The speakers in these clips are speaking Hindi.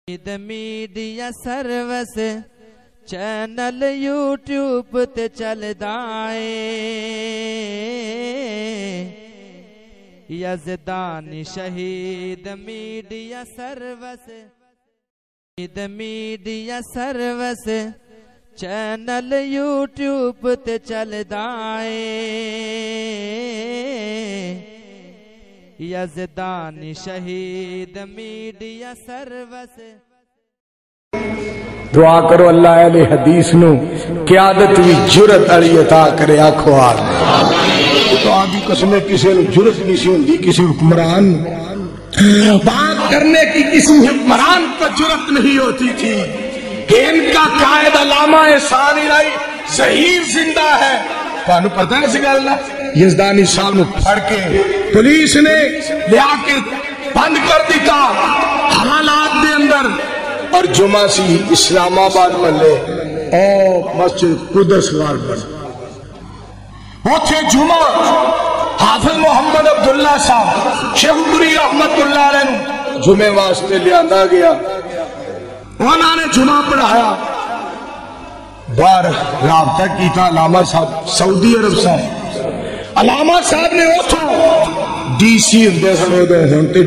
मीडिया सर्विस चैनल यूट्यूब ते चलदा है। यज़दानी शहीद मीडिया सर्विस चैनल यूट्यूब ते चलदा है। यज़दानी शहीद मीडिया सर्विस। दुआ करो अल्लाह अहले हदीस नु क़यादत वी जुरत अली अता करे। आखो तो आदि कसम किसी ने जुरत नहीं सी होंदी, किसी हुक्मरान बात करने की किसी हुक्मरान को जुरत नहीं होती थी। इनका कायद अल्लामा एहसान इलाही ज़हीर जिंदा है। थानू पता है इस गल दा? यज़दानी साहब ने फड़ के पुलिस ने लिया के बंद कर दिता हवालात दे अंदर। और जुमा सी इस्लामाबाद महल्ले और मस्जिद कुदस गार्डन उथे जुमा हाफिज मोहम्मद अब्दुल्ला साहब शेखपुरी रहमतुल्लाह अलैह जुमे वास्ते लिया गया। उन्होंने जुमा पढ़ाया। बाहर राबता किया अलामा साहब सऊदी अरब साहब। अलामा साहब ने उठो डीसी होंगे सन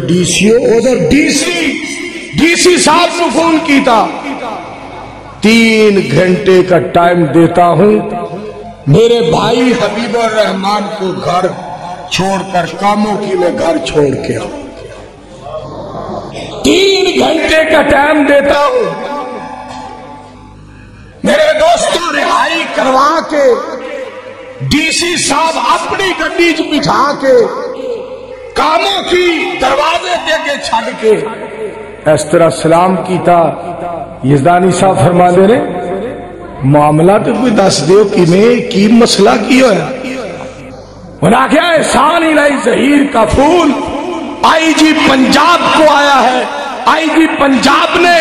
डीसीओ उधर डीसी साहब को फोन किया। 3 घंटे का टाइम देता हूं, मेरे भाई हबीबुर रहमान को घर छोड़कर कामों की मैं घर छोड़ के आऊं। 3 घंटे का टाइम देता हूं, मेरे दोस्तों रिहाई करवा के डीसी साहब अपनी गड्डी च बिठा के कामों की दरवाजे देके छड़ के इस तरह सलाम किया। यज़दानी साहब फरमाते ने मामला तो कोई दस दो कि मसला की होया। उन्हें आख्या एहसान इलाही ज़हीर का फूल आईजी पंजाब को आया है। आईजी पंजाब ने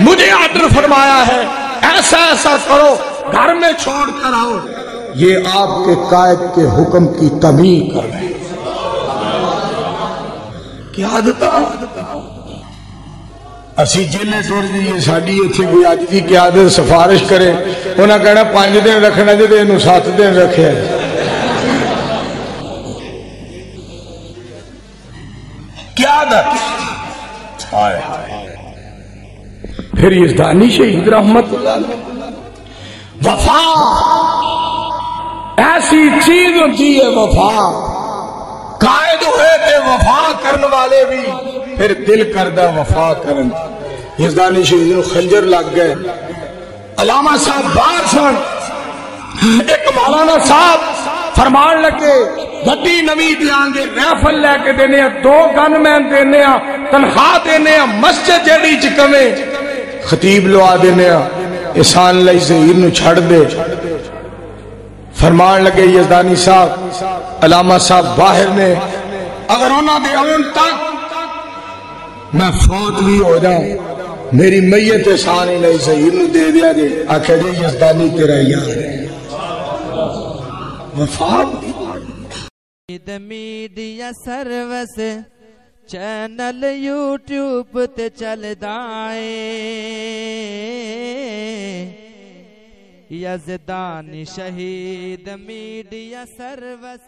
मुझे आर्डर फरमाया है ऐसा ऐसा करो, घर में छोड़ कर आओ। ये आपके कायद के हुक्म की तमीम कर रहे। क्या आदत असी जेले टुर जाइए, साड़ी इत्थे कोई अज की क्यादत सिफारिश करे, उन्हें कहना 5 दिन रखना जो 7 दिन रखे। क्या आदत। फिर यज़दानी शहीद रहमतुल्लाह वफा ऐसी चीज होती है। वफा कायद हुए थे वफा करने वाले भी फिर दिल करदा वफा करन। यज़दानी शहीद को खंजर लग गए। अलामा साहब बाहर सन, एक मौलाना साहब फरमान लगे गड्डी नवी देंगे, राइफल लैके देने, 2 गनमैन देने, तनख्वाह देने, मस्जिद जड़ी च कवे खतीब लवा देने, एहसान इलाही ज़हीर नूं छड़ दे। फरमान लगे यज़दानी साहब अलामा साहब बाहर ने, अगर उन्होंने आने तक मैं फौत भी हो जाऊं, मेरी मैयत एहसान इलाही ज़हीर नूं दे दिया जे। आखे जे यज़दानी तेरा यार है। वफा मीडिया सर्विस चैनल यूट्यूब ते चलदा है। यज़दानी शहीद मीडिया सर्विस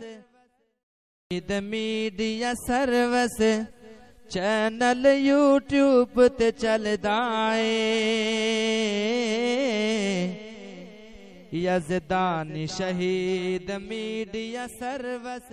चैनल यूट्यूब ते चलदा है। यज़दानी शहीद मीडिया सर्विस।